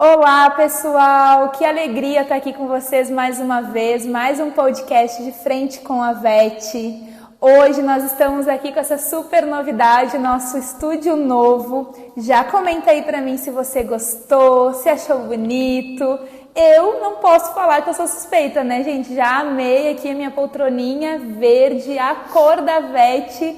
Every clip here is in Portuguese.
Olá, pessoal! Que alegria estar aqui com vocês mais uma vez, mais um podcast de Frente com a VET. Hoje nós estamos aqui com essa super novidade, nosso estúdio novo. Já comenta aí pra mim se você gostou, se achou bonito. Eu não posso falar que eu sou suspeita, né, gente? Já amei aqui a minha poltroninha verde, a cor da VET.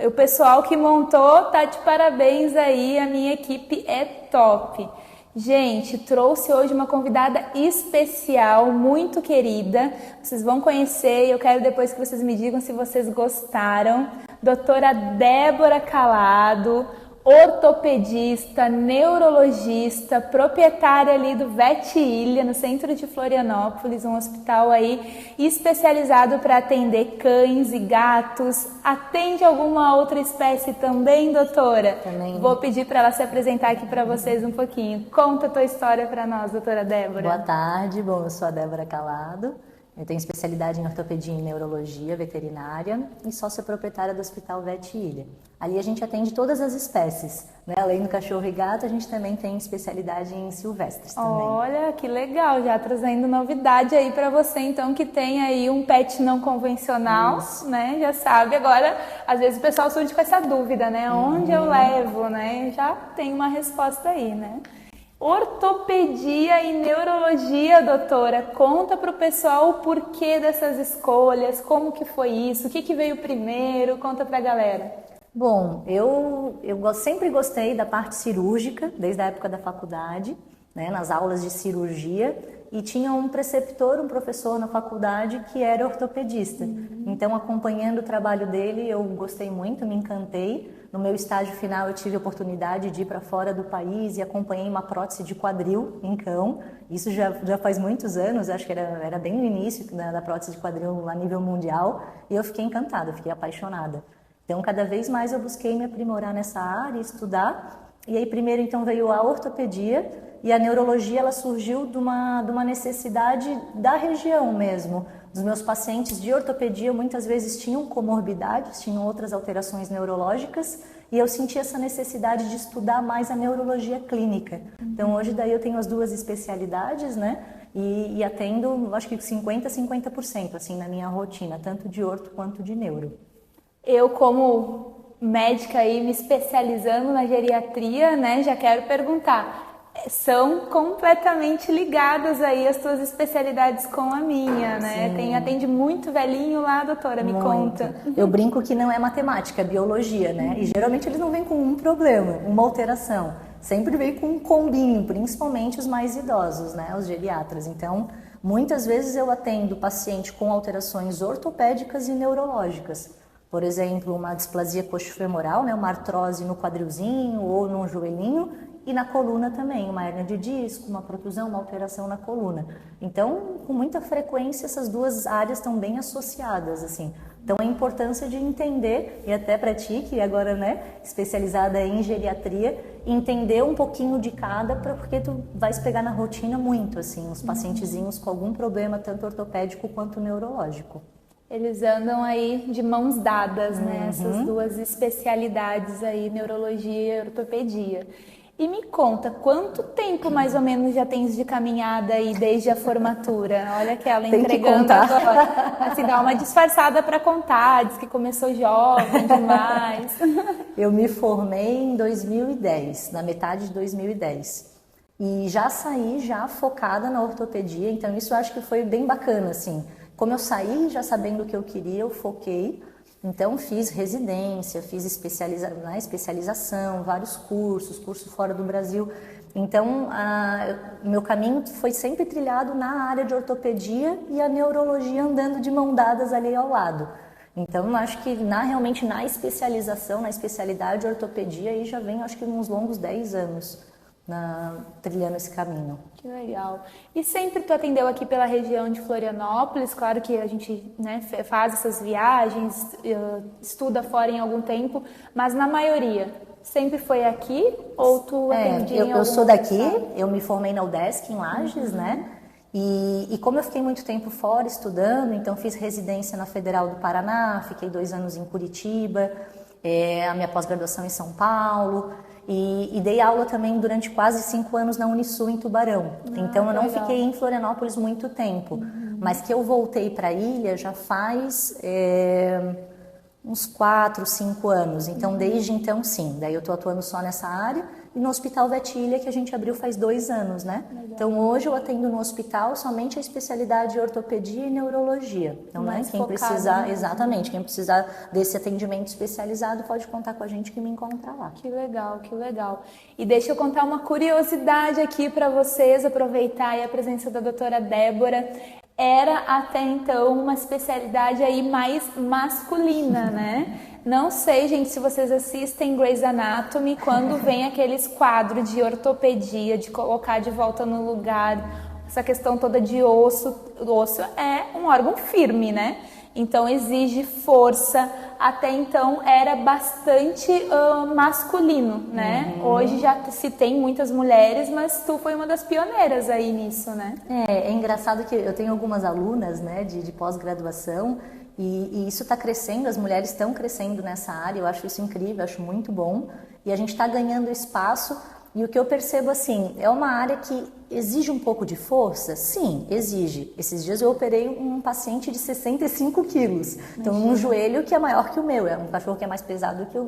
O pessoal que montou tá de parabéns aí, a minha equipe é top. Gente, trouxe hoje uma convidada especial, muito querida. Vocês vão conhecer e eu quero depois que vocês me digam se vocês gostaram. Doutora Débora Calado, ortopedista, neurologista, proprietária ali do VET Ilha, no centro de Florianópolis, um hospital aí especializado para atender cães e gatos. Atende alguma outra espécie também, doutora? Também. Vou pedir para ela se apresentar aqui para vocês um pouquinho. Conta a tua história para nós, doutora Débora. Boa tarde, eu sou a Débora Calado. Eu tenho especialidade em ortopedia e neurologia veterinária e sócia proprietária do Hospital VET Ilha. Ali a gente atende todas as espécies, né? Além do cachorro e gato, a gente também tem especialidade em silvestres também. Olha, que legal, já trazendo novidade aí para você, então, que tem aí um pet não convencional, né? Já sabe, agora, às vezes o pessoal surge com essa dúvida, né? Onde eu levo, né? Já tem uma resposta aí, né? Ortopedia e neurologia, doutora, conta para o pessoal o porquê dessas escolhas, como que foi isso, o que veio primeiro, conta para a galera. Bom, eu sempre gostei da parte cirúrgica, desde a época da faculdade, né, nas aulas de cirurgia, e tinha um preceptor, um professor na faculdade que era ortopedista. Então, acompanhando o trabalho dele, eu gostei muito, me encantei. No meu estágio final, eu tive a oportunidade de ir para fora do país e acompanhei uma prótese de quadril em cão. Isso já faz muitos anos, acho que era bem no início da prótese de quadril a nível mundial, e eu fiquei encantada, fiquei apaixonada. Então, cada vez mais eu busquei me aprimorar nessa área, estudar. E aí, primeiro, então, veio a ortopedia e a neurologia, ela surgiu de uma necessidade da região mesmo. Os meus pacientes de ortopedia muitas vezes tinham comorbidades, tinham outras alterações neurológicas e eu senti essa necessidade de estudar mais a neurologia clínica. Então, hoje daí eu tenho as duas especialidades, né? E atendo, acho que 50% assim, na minha rotina, tanto de orto quanto de neuro. Eu, como médica aí, me especializando na geriatria, né, já quero perguntar, são completamente ligadas aí as tuas especialidades com a minha, né? Atende muito velhinho lá, doutora, me conta. Eu brinco que não é matemática, é biologia, né? E geralmente eles não vêm com um problema, uma alteração. Sempre vem com um combinho, principalmente os mais idosos, né? Os geriatras. Então, muitas vezes eu atendo paciente com alterações ortopédicas e neurológicas. Por exemplo, uma displasia coxofemoral, né, uma artrose no quadrilzinho ou no joelhinho, e na coluna também, uma hérnia de disco, uma protusão, uma alteração na coluna. Então, com muita frequência, essas duas áreas estão bem associadas, assim. Então, a importância de entender, e até para ti, que agora, né, especializada em geriatria, entender um pouquinho de cada, porque tu vais pegar na rotina muito, assim, os pacientezinhos com algum problema, tanto ortopédico quanto neurológico. Eles andam aí de mãos dadas, né? Essas duas especialidades aí, neurologia e ortopedia. E me conta, quanto tempo mais ou menos já tens de caminhada aí desde a formatura? Olha que ela entregando agora. Assim, dá uma disfarçada para contar, diz que começou jovem demais. Eu me formei em 2010, na metade de 2010. E já saí focada na ortopedia, então isso eu acho que foi bem bacana, assim. Como eu saí já sabendo o que eu queria, eu foquei. Então, fiz residência, fiz especialização, vários cursos fora do Brasil. Então, meu caminho foi sempre trilhado na área de ortopedia e a neurologia andando de mão dadas ali ao lado. Então, acho que realmente na especialização, na especialidade de ortopedia, aí já vem, acho que uns longos 10 anos. Trilhando esse caminho. Que legal. E sempre tu atendeu aqui pela região de Florianópolis? Claro que a gente, né, faz essas viagens, estuda fora em algum tempo, mas na maioria sempre foi aqui ou tu atendia em algum eu sou daqui, estado? eu me formei na UDESC em Lages, né? E como eu fiquei muito tempo fora estudando, então fiz residência na Federal do Paraná, fiquei 2 anos em Curitiba, a minha pós-graduação em São Paulo. E dei aula também durante quase 5 anos na Unisul, em Tubarão. Então eu não fiquei em Florianópolis muito tempo. Mas que eu voltei para a ilha já faz uns 4, 5 anos. Então desde então sim, daí eu estou atuando só nessa área. E no Hospital Vetilha, que a gente abriu faz 2 anos, né? Legal. Então hoje eu atendo no hospital somente a especialidade de ortopedia e neurologia. Então, né, quem precisar, exatamente, quem precisar desse atendimento especializado pode contar com a gente que me encontra lá. Que legal, que legal. E deixa eu contar uma curiosidade aqui para vocês, aproveitar aí a presença da doutora Débora. Era até então uma especialidade aí mais masculina, né? Não sei, gente, se vocês assistem Grey's Anatomy, quando vem aqueles quadros de ortopedia, de colocar de volta no lugar, essa questão toda de osso. O osso é um órgão firme, né? Então exige força. Até então era bastante masculino, né? Hoje já se tem muitas mulheres, mas tu foi uma das pioneiras aí nisso, né? É engraçado que eu tenho algumas alunas, né, de pós-graduação, e isso está crescendo, as mulheres estão crescendo nessa área, eu acho isso incrível, eu acho muito bom, e a gente está ganhando espaço, e o que eu percebo assim, é uma área que exige um pouco de força? Sim, exige. Esses dias eu operei um paciente de 65 quilos, então um joelho que é maior que o meu, é um cachorro que é mais pesado do que eu,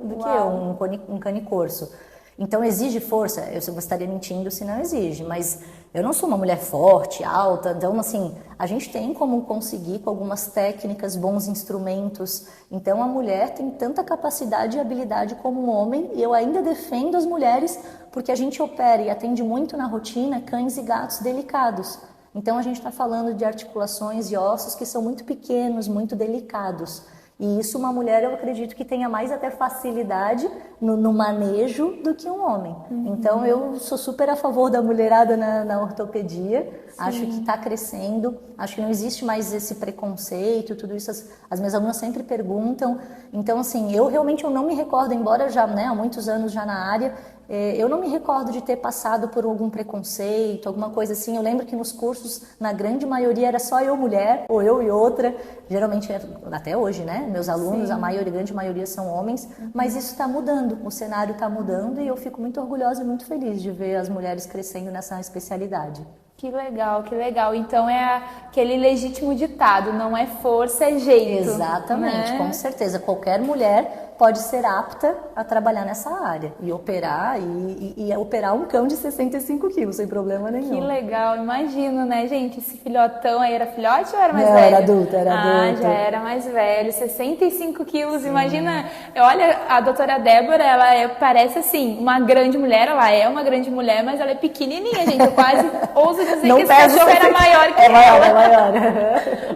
um cane corso. Então exige força, eu estaria mentindo se não exige, mas eu não sou uma mulher forte, alta, então assim, a gente tem como conseguir com algumas técnicas, bons instrumentos, então a mulher tem tanta capacidade e habilidade como um homem, e eu ainda defendo as mulheres porque a gente opera e atende muito na rotina cães e gatos delicados. Então a gente está falando de articulações e ossos que são muito pequenos, muito delicados. E isso uma mulher, eu acredito que tenha mais até facilidade no manejo do que um homem. Então eu sou super a favor da mulherada na ortopedia. Sim. Acho que está crescendo, acho que não existe mais esse preconceito, tudo isso as minhas alunas sempre perguntam. Então assim, eu realmente não me recordo, embora já, né, há muitos anos já na área, eu não me recordo de ter passado por algum preconceito, alguma coisa assim. Eu lembro que nos cursos, na grande maioria, era só eu mulher, ou eu e outra. Geralmente, até hoje, né? Meus alunos, sim, a grande maioria são homens. Mas isso está mudando, o cenário está mudando e eu fico muito orgulhosa e muito feliz de ver as mulheres crescendo nessa especialidade. Que legal, que legal. Então é aquele legítimo ditado, não é força, é jeito. Exatamente, né? Com certeza. Qualquer mulher pode ser apta a trabalhar nessa área e operar e operar um cão de 65 quilos sem problema nenhum. Que legal, imagino, né, gente? Esse filhotão aí era filhote ou era mais não, velho? Era adulto, era adulto. Já era mais velho, 65 quilos, sim. Imagina. Olha, a doutora Débora, ela parece assim, uma grande mulher, ela é uma grande mulher, mas ela é pequenininha, gente. Eu quase ouso dizer não que esse cachorro era maior que ela. É maior.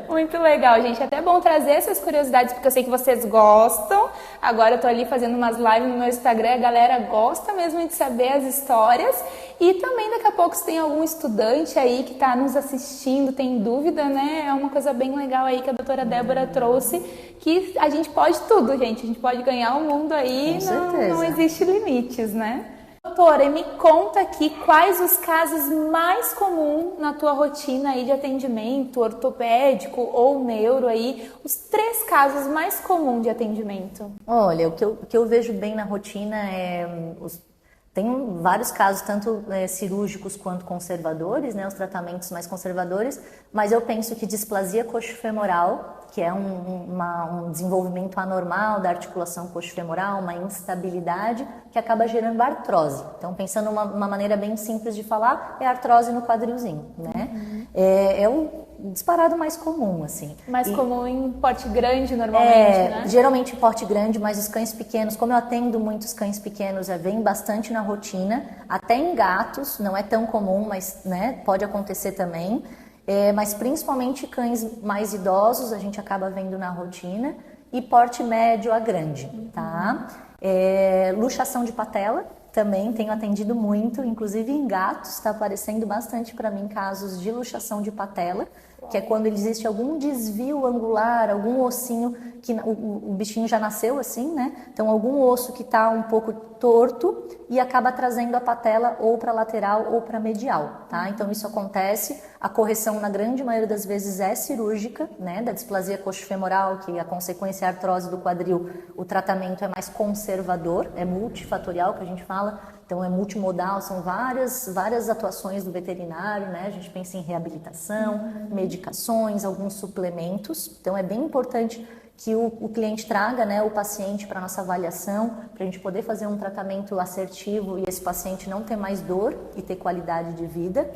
Muito legal, gente. É até bom trazer essas curiosidades, porque eu sei que vocês gostam. Agora eu tô ali fazendo umas lives no meu Instagram, a galera gosta mesmo de saber as histórias. E também daqui a pouco se tem algum estudante aí que tá nos assistindo, tem dúvida, né? É uma coisa bem legal aí que a doutora Débora trouxe, que a gente pode tudo, gente. A gente pode ganhar o mundo aí, não existe limites, né? Doutora, me conta aqui quais os casos mais comuns na tua rotina aí de atendimento ortopédico ou neuro aí, os 3 casos mais comuns de atendimento. Olha, o que eu vejo bem na rotina tem vários casos, tanto cirúrgicos quanto conservadores, né, os tratamentos mais conservadores, mas eu penso que displasia coxofemoral, que é um desenvolvimento anormal da articulação coxofemoral, uma instabilidade que acaba gerando artrose. Então, pensando uma maneira bem simples de falar, é artrose no quadrilzinho, né? É o disparado mais comum, assim. Mais comum em porte grande, normalmente, né? Geralmente em porte grande, mas os cães pequenos, como eu atendo muitos cães pequenos, vem bastante na rotina, até em gatos, não é tão comum, mas né, pode acontecer também. Mas principalmente cães mais idosos a gente acaba vendo na rotina e porte médio a grande, tá? Luxação de patela também tenho atendido muito, inclusive em gatos está aparecendo bastante para mim casos de luxação de patela, que é quando existe algum desvio angular, algum ossinho que o bichinho já nasceu assim, né? Então algum osso que está um pouco torto e acaba trazendo a patela ou para lateral ou para medial, tá? Então isso acontece, a correção na grande maioria das vezes é cirúrgica, né? Da displasia coxofemoral, que a consequência é a artrose do quadril, o tratamento é mais conservador, é multifatorial que a gente fala, então é multimodal, são várias atuações do veterinário, né? A gente pensa em reabilitação, medicações, alguns suplementos, então é bem importante que o cliente traga, né, o paciente para a nossa avaliação, para a gente poder fazer um tratamento assertivo e esse paciente não ter mais dor e ter qualidade de vida.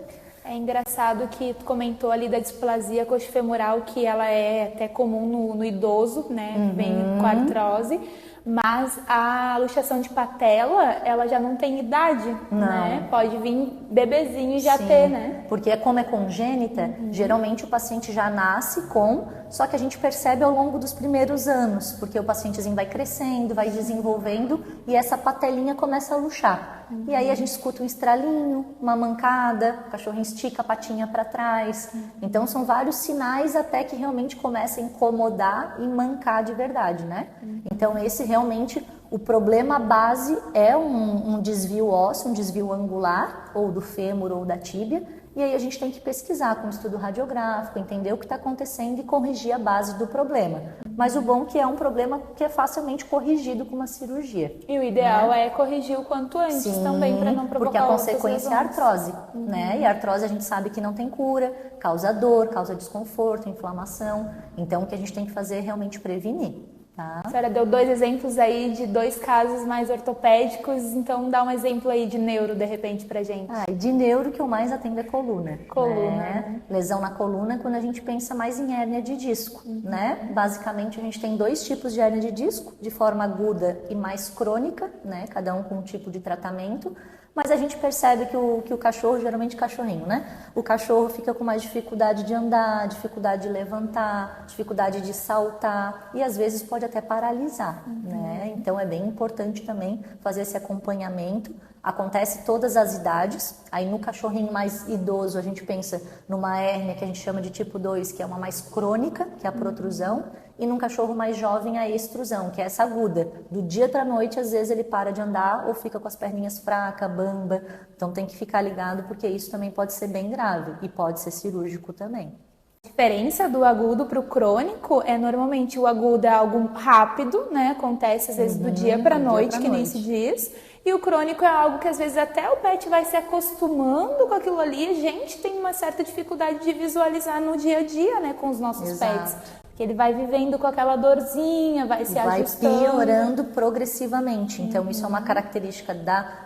É engraçado que tu comentou ali da displasia coxofemoral, que ela é até comum no idoso, né, vem com artrose, mas a luxação de patela, ela já não tem idade, né? Pode vir bebezinho e já ter, né? Porque como é congênita, geralmente o paciente já nasce com, só que a gente percebe ao longo dos primeiros anos, porque o pacientezinho vai crescendo, vai desenvolvendo e essa patelinha começa a luxar. E aí a gente escuta um estralinho, uma mancada, o cachorrinho estica a patinha para trás. Então são vários sinais até que realmente começa a incomodar e mancar de verdade, né? Então esse realmente, o problema base é um desvio ósseo, um desvio angular, ou do fêmur ou da tíbia, e aí a gente tem que pesquisar com estudo radiográfico, entender o que está acontecendo e corrigir a base do problema. Mas o bom é que é um problema que é facilmente corrigido com uma cirurgia. E o ideal é corrigir o quanto antes também, para não provocar porque a consequência é a artrose, né? E a artrose a gente sabe que não tem cura, causa dor, causa desconforto, inflamação. Então o que a gente tem que fazer é realmente prevenir. Tá. A senhora deu 2 exemplos aí de 2 casos mais ortopédicos, então dá um exemplo aí de neuro, de repente, pra gente. De neuro, que eu mais atendo é coluna. Coluna. Né? Lesão na coluna, quando a gente pensa mais em hérnia de disco, né? Basicamente, a gente tem 2 tipos de hérnia de disco, de forma aguda e mais crônica, né? Cada um com um tipo de tratamento. Mas a gente percebe que o cachorro, geralmente cachorrinho, né? O cachorro fica com mais dificuldade de andar, dificuldade de levantar, dificuldade de saltar e às vezes pode até paralisar, né? Então é bem importante também fazer esse acompanhamento. Acontece todas as idades, aí no cachorrinho mais idoso a gente pensa numa hérnia que a gente chama de tipo 2, que é uma mais crônica, que é a protrusão, e num cachorro mais jovem a extrusão, que é essa aguda. Do dia para a noite, às vezes ele para de andar ou fica com as perninhas fracas, bamba, então tem que ficar ligado porque isso também pode ser bem grave e pode ser cirúrgico também. A diferença do agudo para o crônico é normalmente o agudo é algo rápido, né? Acontece às vezes do dia para a noite, que nem se diz. E o crônico é algo que às vezes até o pet vai se acostumando com aquilo ali. A gente tem uma certa dificuldade de visualizar no dia a dia, né? Com os nossos pets. Que ele vai vivendo com aquela dorzinha, vai se ajustando. Vai piorando progressivamente. Então, isso é uma característica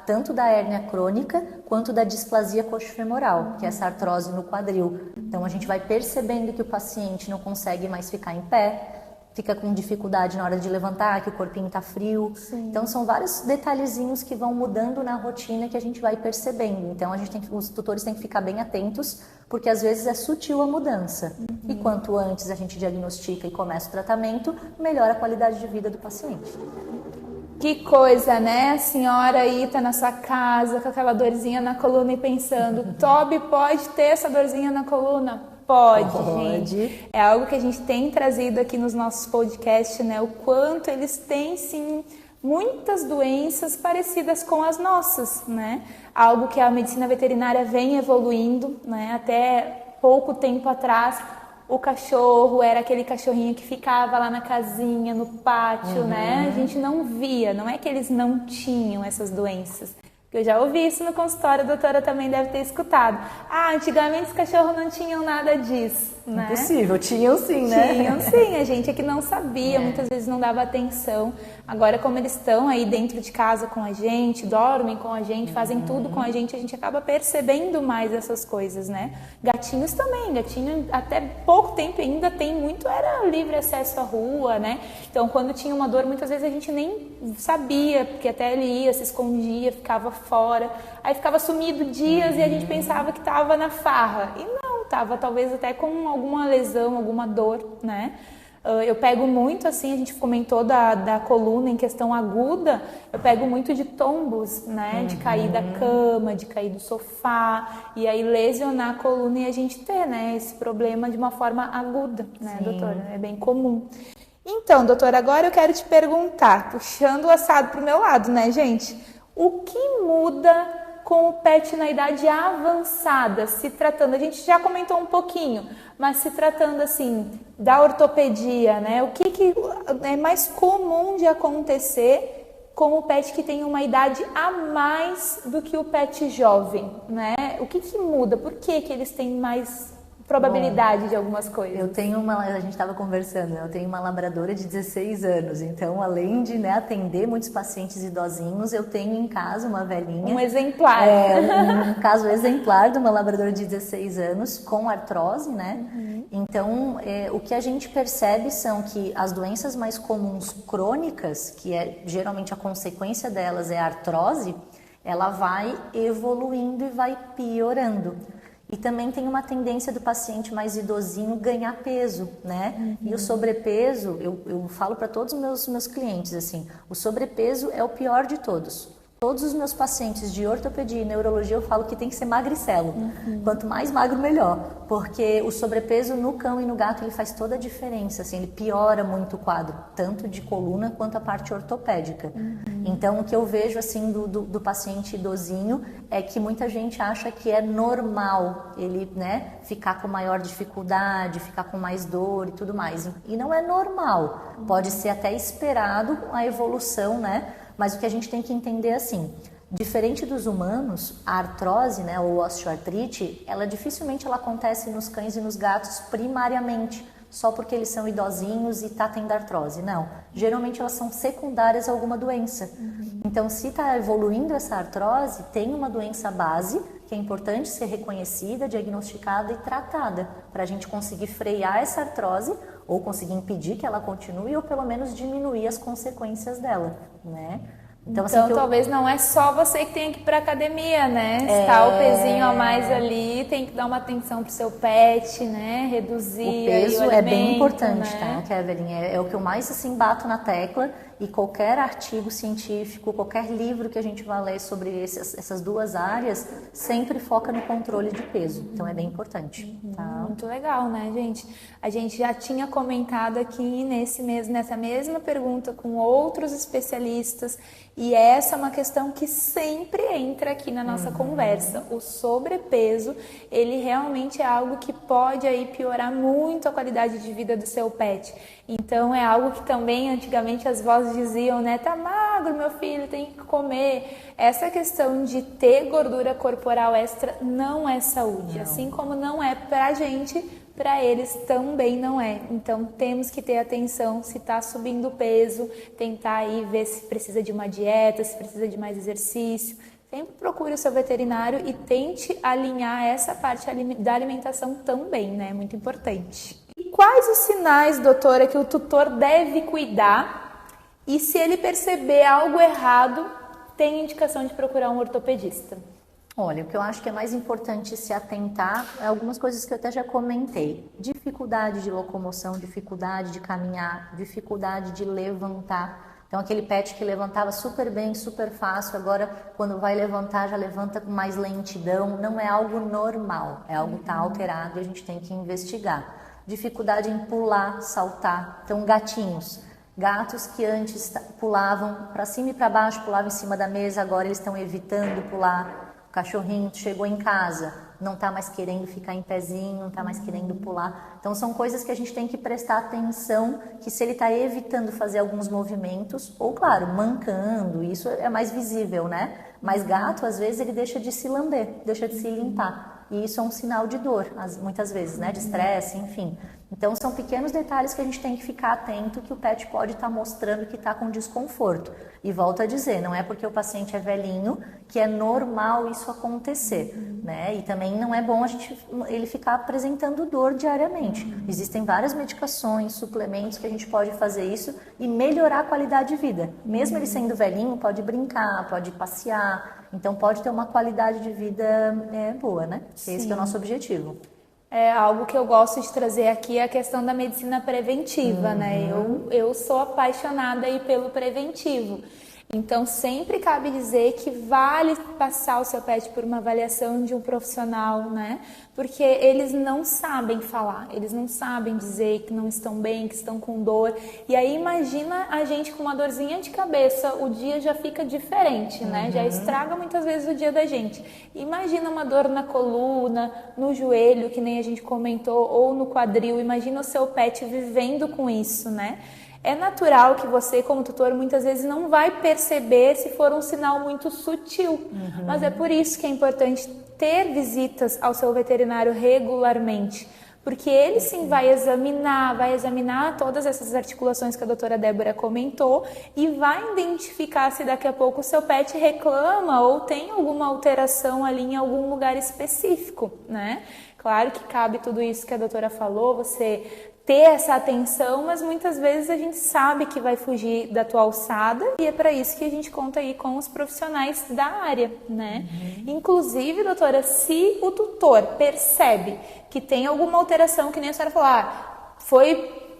tanto da hérnia crônica quanto da displasia coxofemoral, que é essa artrose no quadril. Então, a gente vai percebendo que o paciente não consegue mais ficar em pé, fica com dificuldade na hora de levantar, que o corpinho está frio. Então, são vários detalhezinhos que vão mudando na rotina que a gente vai percebendo. Então, os tutores têm que ficar bem atentos, porque às vezes é sutil a mudança. E quanto antes a gente diagnostica e começa o tratamento, melhora a qualidade de vida do paciente. Que coisa, né? A senhora aí tá na sua casa com aquela dorzinha na coluna e pensando, Toby pode ter essa dorzinha na coluna? Pode, gente. É algo que a gente tem trazido aqui nos nossos podcasts, né? O quanto eles têm, sim, muitas doenças parecidas com as nossas, né? Algo que a medicina veterinária vem evoluindo, né? Até pouco tempo atrás, o cachorro era aquele cachorrinho que ficava lá na casinha, no pátio, né? A gente não via, não é que eles não tinham essas doenças. Eu já ouvi isso no consultório, a doutora também deve ter escutado. Antigamente os cachorros não tinham nada disso, né? Impossível, tinham sim, né? Tinham sim, a gente é que não sabia, muitas vezes não dava atenção. Agora, como eles estão aí dentro de casa com a gente, dormem com a gente, fazem tudo com a gente acaba percebendo mais essas coisas, né? Gatinhos também, gatinho até pouco tempo ainda tem muito, era livre acesso à rua, né? Então, quando tinha uma dor, muitas vezes a gente nem sabia, porque até ele ia, se escondia, ficava fora, aí ficava sumido dias e a gente pensava que estava na farra, e não, estava talvez até com alguma lesão, alguma dor, né? Eu pego muito, assim, a gente comentou da coluna em questão aguda, eu pego muito de tombos, né? De cair da cama, de cair do sofá, e aí lesionar a coluna e a gente ter, né? Esse problema de uma forma aguda, né, doutora? É bem comum. Então, doutora, agora eu quero te perguntar, puxando o assado para o meu lado, né, gente? O que muda com o pet na idade avançada, se tratando, a gente já comentou um pouquinho, mas se tratando assim da ortopedia, né? O que é mais comum de acontecer com o pet que tem uma idade a mais do que o pet jovem, né? O que muda? Por que eles têm mais probabilidade de algumas coisas? A gente estava conversando, né? Eu tenho uma labradora de 16 anos, então além de, né, atender muitos pacientes idosinhos, eu tenho em casa uma velhinha. Um exemplar. Um caso exemplar de uma labradora de 16 anos com artrose, né? Então, o que a gente percebe são que as doenças mais comuns crônicas, que é geralmente a consequência delas é a artrose, ela vai evoluindo e vai piorando. E também tem uma tendência do paciente mais idosinho ganhar peso, né? E o sobrepeso, eu falo para todos os meus clientes assim, o sobrepeso é o pior de todos. Todos os meus pacientes de ortopedia e neurologia eu falo que tem que ser magricelo. Quanto mais magro, melhor. Porque o sobrepeso no cão e no gato ele faz toda a diferença. Assim, ele piora muito o quadro, tanto de coluna quanto a parte ortopédica. Então, o que eu vejo assim do paciente idosinho é que muita gente acha que é normal ele, né, ficar com maior dificuldade, ficar com mais dor e tudo mais. E não é normal. Pode ser até esperado a evolução, né? Mas o que a gente tem que entender é assim, diferente dos humanos, a artrose, né, ou osteoartrite, ela dificilmente acontece nos cães e nos gatos primariamente, só porque eles são idosinhos e tá tendo artrose. Não, geralmente elas são secundárias a alguma doença. Então, se está evoluindo essa artrose, tem uma doença base que é importante ser reconhecida, diagnosticada e tratada, para a gente conseguir frear essa artrose ou conseguir impedir que ela continue ou pelo menos diminuir as consequências dela, né? Então assim, talvez não é só você que tem que ir para academia, né? Se tá o pezinho a mais ali, tem que dar uma atenção pro seu pet, né? Reduzir o peso aí o é alimento, bem importante, né? tá, Kevin? É o que eu mais assim bato na tecla, e qualquer artigo científico, qualquer livro que a gente vai ler sobre essas duas áreas, sempre foca no controle de peso. Então é bem importante. Tá? Muito legal, né, gente? A gente já tinha comentado aqui nessa mesma pergunta com outros especialistas, e essa é uma questão que sempre entra aqui na nossa conversa. O sobrepeso, ele realmente é algo que pode aí piorar muito a qualidade de vida do seu pet. Então é algo que também antigamente as vozes diziam, né? Tá magro, meu filho, tem que comer. Essa questão de ter gordura corporal extra não é saúde. Não. Assim como não é pra gente, para eles também não é. Então temos que ter atenção se está subindo o peso, tentar aí ver se precisa de uma dieta, se precisa de mais exercício. Sempre procure o seu veterinário e tente alinhar essa parte da alimentação também, né? Muito importante. E quais os sinais, doutora, que o tutor deve cuidar? E se ele perceber algo errado, tem indicação de procurar um ortopedista? Olha, o que eu acho que é mais importante se atentar é algumas coisas que eu até já comentei. Dificuldade de locomoção, dificuldade de caminhar, dificuldade de levantar. Então, aquele pet que levantava super bem, super fácil, agora quando vai levantar, já levanta com mais lentidão. Não é algo normal, é algo que está alterado e a gente tem que investigar. Dificuldade em pular, saltar. Então, gatos que antes pulavam para cima e para baixo, pulavam em cima da mesa, agora eles estão evitando pular. O cachorrinho chegou em casa, não está mais querendo ficar em pezinho, não está mais querendo pular. Então são coisas que a gente tem que prestar atenção, que se ele está evitando fazer alguns movimentos, ou claro, mancando, isso é mais visível, né? Mas gato, às vezes, ele deixa de se lamber, deixa de se limpar. E isso é um sinal de dor, muitas vezes, né? De estresse, enfim. Então são pequenos detalhes que a gente tem que ficar atento, que o pet pode estar mostrando que está com desconforto. E volto a dizer, não é porque o paciente é velhinho que é normal isso acontecer, né? E também não é bom ele ficar apresentando dor diariamente. Existem várias medicações, suplementos que a gente pode fazer isso e melhorar a qualidade de vida. Mesmo ele sendo velhinho, pode brincar, pode passear, então pode ter uma qualidade de vida boa, né? Sim. Esse que é o nosso objetivo. É algo que eu gosto de trazer aqui, a questão da medicina preventiva, né? Eu sou apaixonada aí pelo preventivo. Então, sempre cabe dizer que vale passar o seu pet por uma avaliação de um profissional, né? Porque eles não sabem falar, eles não sabem dizer que não estão bem, que estão com dor. E aí, imagina a gente com uma dorzinha de cabeça, o dia já fica diferente, né? Já estraga muitas vezes o dia da gente. Imagina uma dor na coluna, no joelho, que nem a gente comentou, ou no quadril. Imagina o seu pet vivendo com isso, né? É natural que você, como tutor, muitas vezes não vai perceber se for um sinal muito sutil. Mas é por isso que é importante ter visitas ao seu veterinário regularmente. Porque ele sim vai examinar todas essas articulações que a doutora Débora comentou e vai identificar se daqui a pouco o seu pet reclama ou tem alguma alteração ali em algum lugar específico, né? Claro que cabe tudo isso que a doutora falou, você ter essa atenção, mas muitas vezes a gente sabe que vai fugir da tua alçada e é para isso que a gente conta aí com os profissionais da área, né? Inclusive, doutora, se o tutor percebe que tem alguma alteração, que nem a senhora falou,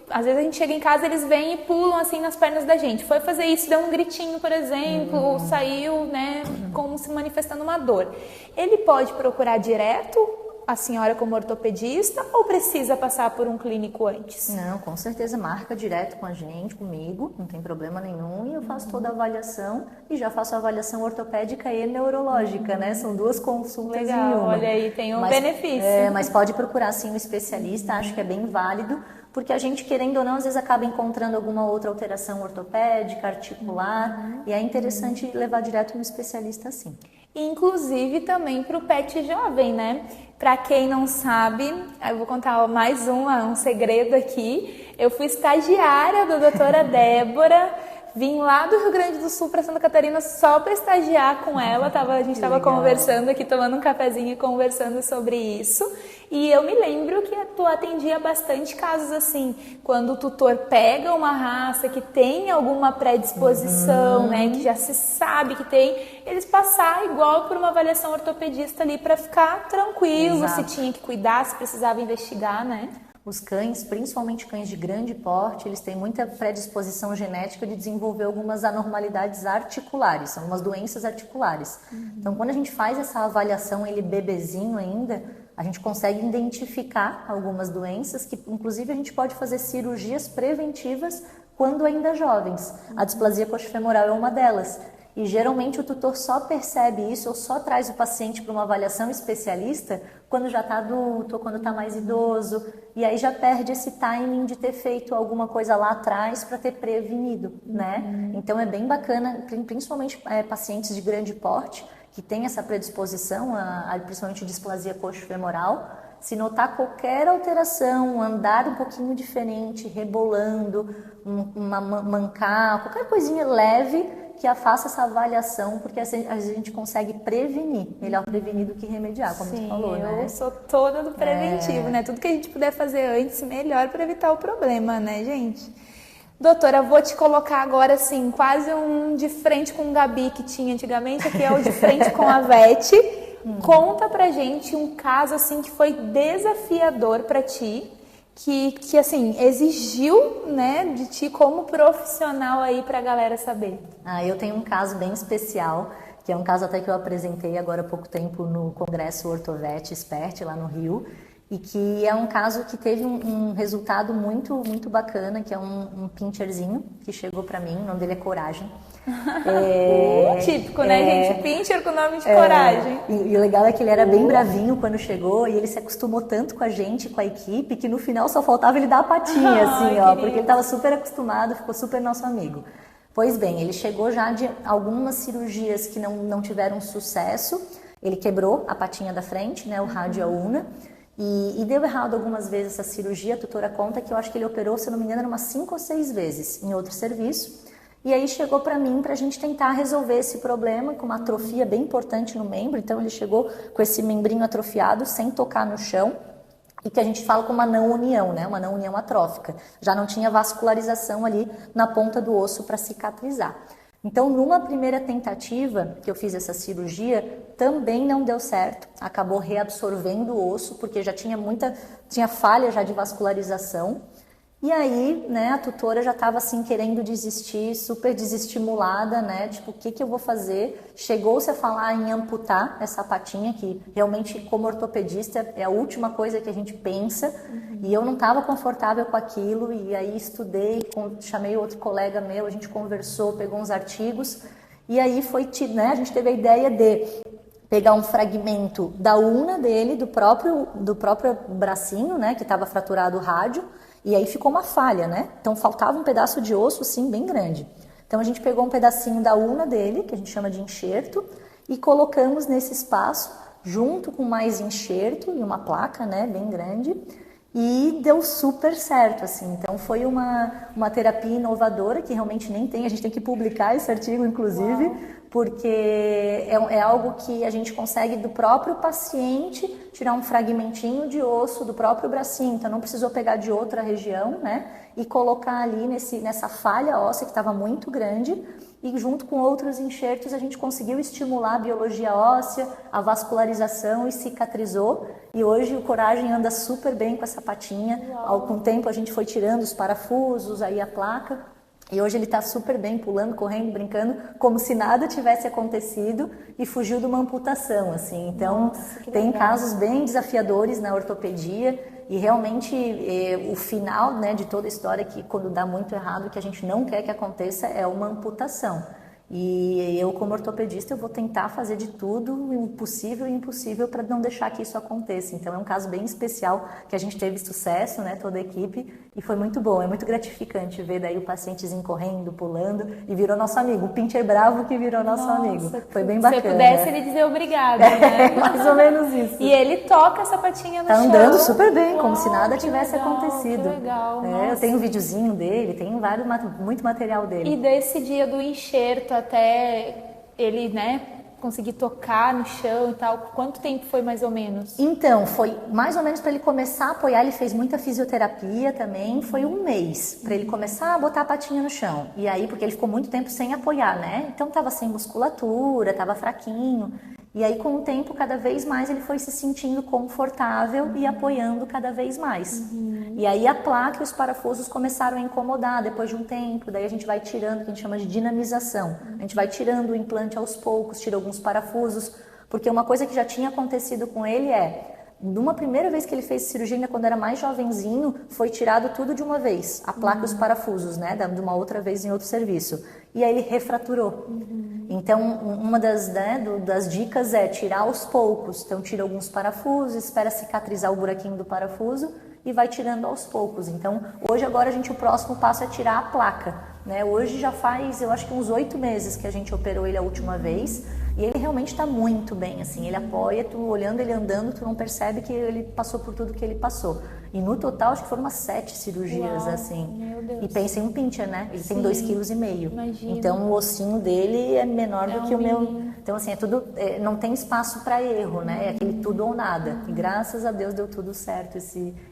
às vezes a gente chega em casa, eles vêm e pulam assim nas pernas da gente. Foi fazer isso, deu um gritinho, por exemplo, ou saiu, né, como se manifestando uma dor. Ele pode procurar direto a senhora como ortopedista ou precisa passar por um clínico antes? Não, com certeza marca direto com a gente, comigo, não tem problema nenhum, e eu faço toda a avaliação e já faço a avaliação ortopédica e neurológica, né? São duas consultas em uma. Olha aí, tem um benefício. Mas pode procurar sim um especialista, acho que é bem válido, porque a gente, querendo ou não, às vezes acaba encontrando alguma outra alteração ortopédica, articular, e é interessante levar direto no especialista sim. Inclusive também para o pet jovem, né? Para quem não sabe, eu vou contar mais um segredo aqui. Eu fui estagiária da doutora Débora, vim lá do Rio Grande do Sul para Santa Catarina só para estagiar com ela. A gente estava conversando aqui, tomando um cafezinho e conversando sobre isso. E eu me lembro que tu atendia bastante casos assim, quando o tutor pega uma raça que tem alguma predisposição, né, que já se sabe que tem, eles passar igual por uma avaliação ortopedista ali para ficar tranquilo, se tinha que cuidar, se precisava investigar, né? Os cães, principalmente cães de grande porte, eles têm muita predisposição genética de desenvolver algumas anormalidades articulares, são umas doenças articulares. Então, quando a gente faz essa avaliação, ele bebezinho ainda, a gente consegue identificar algumas doenças que, inclusive, a gente pode fazer cirurgias preventivas quando ainda jovens. A displasia coxofemoral é uma delas. E geralmente o tutor só percebe isso ou só traz o paciente para uma avaliação especialista quando já está adulto ou quando está mais idoso. E aí já perde esse timing de ter feito alguma coisa lá atrás para ter prevenido, né? Então é bem bacana, principalmente pacientes de grande porte, que tem essa predisposição, principalmente displasia coxofemoral, se notar qualquer alteração, andar um pouquinho diferente, rebolando, mancar, qualquer coisinha leve, que faça essa avaliação, porque a gente consegue prevenir, melhor prevenir do que remediar, como tu falou, né? Eu sou toda do preventivo, né? Tudo que a gente puder fazer antes, melhor para evitar o problema, né, gente? Doutora, vou te colocar agora, assim, quase um de frente com o Gabi que tinha antigamente, aqui é o de frente com a Vete. Conta pra gente um caso, assim, que foi desafiador pra ti, que assim, exigiu, né, de ti como profissional aí pra galera saber. Eu tenho um caso bem especial, que é um caso até que eu apresentei agora há pouco tempo no Congresso Ortovet Expert, lá no Rio, e que é um caso que teve um resultado muito, muito bacana, que é um pincherzinho que chegou pra mim, o nome dele é Coragem. Típico, né, gente? Pincher com nome de Coragem. E o legal é que ele era bem bravinho quando chegou e ele se acostumou tanto com a gente, com a equipe, que no final só faltava ele dar a patinha, assim, ó, porque ele estava super acostumado, ficou super nosso amigo. Pois bem, ele chegou já de algumas cirurgias que não tiveram sucesso, ele quebrou a patinha da frente, né, o rádio ulna, e deu errado algumas vezes essa cirurgia. A tutora conta que eu acho que ele operou, se eu não me engano, umas 5 ou 6 vezes em outro serviço. E aí chegou para mim para a gente tentar resolver esse problema com uma atrofia bem importante no membro. Então ele chegou com esse membrinho atrofiado, sem tocar no chão, e que a gente fala com uma não união, né? Uma não união atrófica. Já não tinha vascularização ali na ponta do osso para cicatrizar. Então, numa primeira tentativa que eu fiz essa cirurgia, também não deu certo. Acabou reabsorvendo o osso, porque já tinha falha já de vascularização. E aí, né, a tutora já estava assim querendo desistir, super desestimulada, né? Tipo, o que que eu vou fazer? Chegou-se a falar em amputar essa patinha, que realmente, como ortopedista, é a última coisa que a gente pensa. E eu não estava confortável com aquilo, e aí estudei, chamei outro colega meu, a gente conversou, pegou uns artigos, e aí foi, né, a gente teve a ideia de pegar um fragmento da ulna dele, do próprio bracinho, né, que estava fraturado o rádio, e aí ficou uma falha, né? Então faltava um pedaço de osso, sim, bem grande. Então a gente pegou um pedacinho da ulna dele, que a gente chama de enxerto, e colocamos nesse espaço, junto com mais enxerto e uma placa, né, bem grande, e deu super certo, assim. Então foi uma terapia inovadora que realmente nem tem, a gente tem que publicar esse artigo, inclusive, uau, porque é algo que a gente consegue do próprio paciente tirar um fragmentinho de osso do próprio bracinho, então não precisou pegar de outra região, né, e colocar ali nessa falha óssea que estava muito grande, e junto com outros enxertos a gente conseguiu estimular a biologia óssea, a vascularização, e cicatrizou. E hoje o Coragem anda super bem com essa patinha. Com o tempo a gente foi tirando os parafusos, aí a placa, e hoje ele está super bem, pulando, correndo, brincando, como se nada tivesse acontecido, e fugiu de uma amputação, assim. Então, nossa, tem casos bem desafiadores na ortopedia, e realmente o final, né, de toda a história, que quando dá muito errado, que a gente não quer que aconteça, é uma amputação. E eu, como ortopedista, eu vou tentar fazer de tudo o possível e impossível para não deixar que isso aconteça. Então é um caso bem especial, que a gente teve sucesso, né, toda a equipe, e foi muito bom, é muito gratificante ver daí o pacientezinho correndo, pulando, e virou nosso amigo, o pincher bravo que virou nosso amigo. Foi bem bacana. Se eu pudesse, ele dizer obrigado, né? Mais ou menos isso. E ele toca essa patinha no chão. Tá andando super bem, como se nada tivesse acontecido. Que legal, eu tenho um videozinho dele, tenho muito material dele. E desse dia do enxerto até ele, né, conseguir tocar no chão e tal, quanto tempo foi mais ou menos? Então, foi mais ou menos para ele começar a apoiar, ele fez muita fisioterapia também, foi um mês para ele começar a botar a patinha no chão. E aí, porque ele ficou muito tempo sem apoiar, né? Então tava sem musculatura, tava fraquinho. E aí, com o tempo, cada vez mais ele foi se sentindo confortável e apoiando cada vez mais. E aí a placa e os parafusos começaram a incomodar depois de um tempo. Daí a gente vai tirando, o que a gente chama de dinamização. A gente vai tirando o implante aos poucos, tira alguns parafusos. Porque uma coisa que já tinha acontecido com ele numa primeira vez que ele fez cirurgia, ainda quando era mais jovenzinho, foi tirado tudo de uma vez, a placa e os parafusos, né, de uma outra vez em outro serviço. E aí ele refraturou. Então, uma das dicas é tirar aos poucos. Então, tira alguns parafusos, espera cicatrizar o buraquinho do parafuso e vai tirando aos poucos. Então, agora o próximo passo é tirar a placa, né? Hoje já faz, eu acho que uns 8 meses que a gente operou ele a última vez. E ele realmente está muito bem, assim, ele apoia, tu olhando ele andando, tu não percebe que ele passou por tudo que ele passou. E no total, acho que foram umas 7 cirurgias, uau, assim. Meu Deus. E pensa em um pincher, né? Ele tem 2,5 kg. Imagina. Então, o ossinho dele é menor do que o meu. Então, assim, não tem espaço para erro, né? É aquele tudo ou nada. E graças a Deus deu tudo certo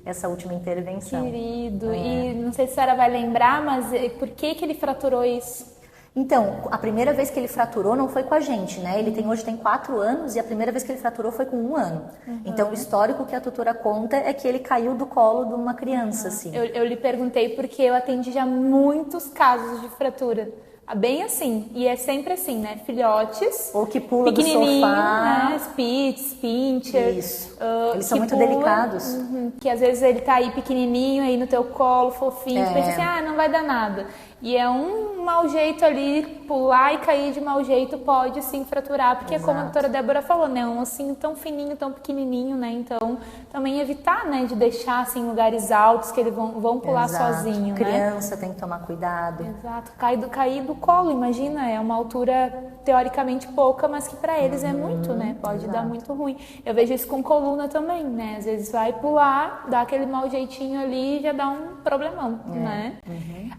essa última intervenção. Querido. E não sei se a senhora vai lembrar, mas por que ele fraturou isso? Então, a primeira vez que ele fraturou não foi com a gente, né? Ele hoje tem 4 anos e a primeira vez que ele fraturou foi com 1 ano. Então, o histórico que a tutora conta é que ele caiu do colo de uma criança, assim. Eu lhe perguntei porque eu atendi já muitos casos de fratura. Bem assim, e é sempre assim, né? Filhotes. Ou que pula do sofá. Né? Spitz, pincher. Isso. Eles são muito delicados. Que às vezes ele tá aí pequenininho, aí no teu colo, fofinho. Tu pensa assim, não vai dar nada. E é um mau jeito ali, pular e cair de mau jeito pode sim fraturar, porque como a doutora Débora falou, né, um ossinho tão fininho, tão pequenininho, né, então também evitar, né, de deixar assim lugares altos que eles vão pular sozinho, criança, né? Tem que tomar cuidado. Exato, cair do colo, imagina, é uma altura teoricamente pouca, mas que para eles é muito, né, pode dar muito ruim. Eu vejo isso com coluna também, né, às vezes vai pular, dá aquele mau jeitinho ali e já dá um problemão, né.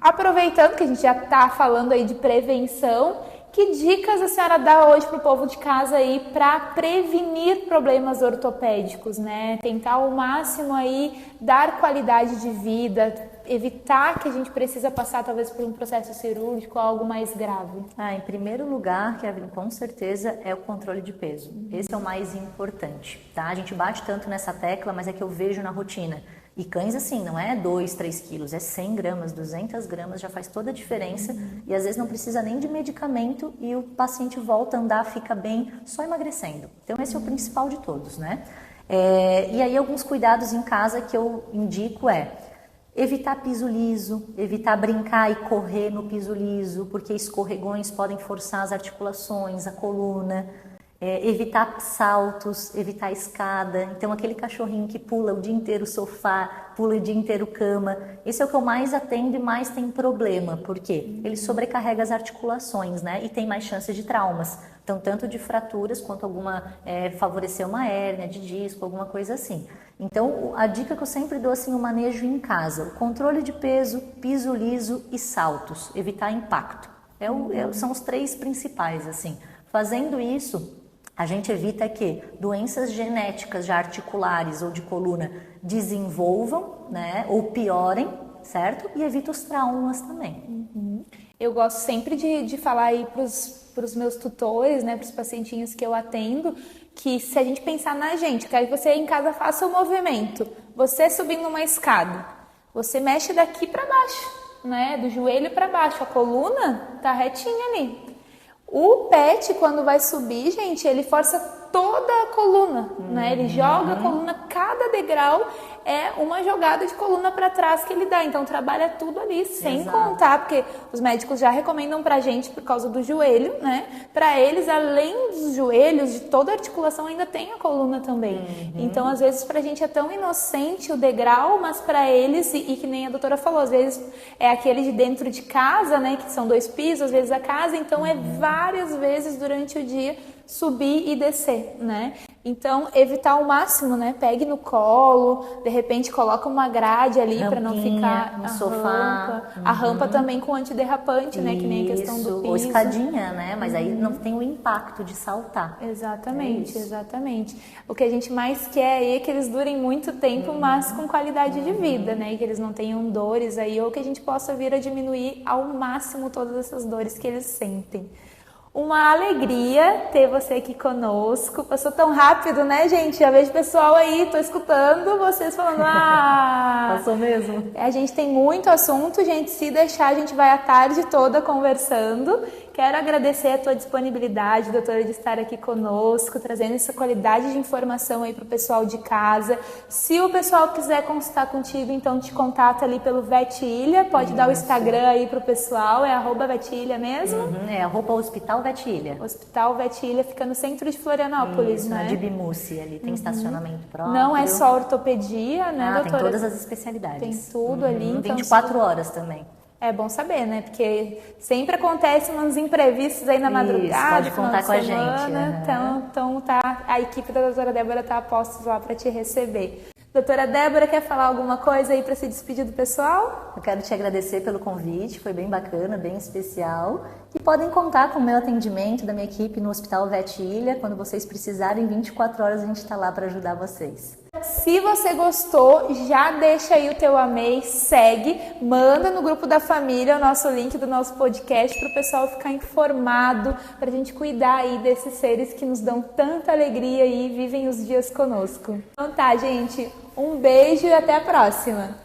Aproveitando que a gente já está falando aí de prevenção, que dicas a senhora dá hoje para o povo de casa aí para prevenir problemas ortopédicos, né? Tentar ao máximo aí dar qualidade de vida, evitar que a gente precisa passar talvez por um processo cirúrgico ou algo mais grave. Em primeiro lugar, Kevin, com certeza é o controle de peso. Esse é o mais importante, tá? A gente bate tanto nessa tecla, mas é que eu vejo na rotina E cães, assim, não é 2, 3 quilos, é 100 gramas, 200 gramas, já faz toda a diferença. E às vezes não precisa nem de medicamento e o paciente volta a andar, fica bem, só emagrecendo. Então esse é o principal de todos, né? E aí alguns cuidados em casa que eu indico evitar piso liso, evitar brincar e correr no piso liso, porque escorregões podem forçar as articulações, a coluna. Evitar saltos, evitar escada. Então aquele cachorrinho que pula o dia inteiro sofá, pula o dia inteiro cama, esse é o que eu mais atendo e mais tem problema, porque ele sobrecarrega as articulações, né? E tem mais chance de traumas. Então tanto de fraturas quanto favorecer uma hérnia de disco, alguma coisa assim. Então a dica que eu sempre dou assim, o manejo em casa, o controle de peso, piso liso e saltos, evitar impacto. São os 3 principais, assim. Fazendo isso, a gente evita que doenças genéticas já articulares ou de coluna desenvolvam, né, ou piorem, certo? E evita os traumas também. Eu gosto sempre de falar aí para os meus tutores, né, para os pacientinhos que eu atendo, que se a gente pensar na gente, quero que você em casa faça o movimento, você subindo uma escada, você mexe daqui para baixo, né, do joelho para baixo, a coluna tá retinha ali. O pet, quando vai subir, gente, ele força toda a coluna, né? Ele joga a coluna, cada degrau é uma jogada de coluna para trás que ele dá. Então, trabalha tudo ali, sem contar, porque os médicos já recomendam pra gente por causa do joelho, né? Pra eles, além dos joelhos, de toda a articulação, ainda tem a coluna também. Então, às vezes, pra gente é tão inocente o degrau, mas pra eles, e que nem a doutora falou, às vezes é aquele de dentro de casa, né? Que são 2 pisos, às vezes a casa, então é várias vezes durante o dia subir e descer, né? Então, evitar ao máximo, né? Pegue no colo, de repente coloca uma grade ali para não ficar no sofá. A rampa também com antiderrapante, né? Que nem a questão do piso. Ou escadinha, né? Mas aí não tem o impacto de saltar. Exatamente, exatamente. O que a gente mais quer aí é que eles durem muito tempo, mas com qualidade de vida, né? E que eles não tenham dores aí, ou que a gente possa vir a diminuir ao máximo todas essas dores que eles sentem. Uma alegria ter você aqui conosco. Passou tão rápido, né, gente? Já vejo o pessoal aí, tô escutando vocês falando, Passou mesmo. A gente tem muito assunto, gente. Se deixar, a gente vai a tarde toda conversando. Quero agradecer a tua disponibilidade, doutora, de estar aqui conosco, trazendo essa qualidade de informação aí pro pessoal de casa. Se o pessoal quiser consultar contigo, então te contata ali pelo Vetilha. Pode dar o Instagram aí pro pessoal, é @Vetilha mesmo? É @Hospital Vetilha. Hospital Vetilha, fica no centro de Florianópolis, isso, né? Na Dibimusse, ali tem estacionamento próprio. Não é só ortopedia, né, doutora? Tem todas as especialidades. Tem tudo ali. Então, 24 horas também. É bom saber, né? Porque sempre acontecem uns imprevistos aí na madrugada. Pode contar com a gente. Então a equipe da doutora Débora tá a postos lá para te receber. Doutora Débora, quer falar alguma coisa aí para se despedir do pessoal? Eu quero te agradecer pelo convite, foi bem bacana, bem especial. E podem contar com o meu atendimento da minha equipe no Hospital Vetilha. Quando vocês precisarem, 24 horas a gente está lá para ajudar vocês. Se você gostou, já deixa aí o teu amei, segue, manda no grupo da família o nosso link do nosso podcast para o pessoal ficar informado, para a gente cuidar aí desses seres que nos dão tanta alegria e vivem os dias conosco. Então tá, gente, um beijo e até a próxima!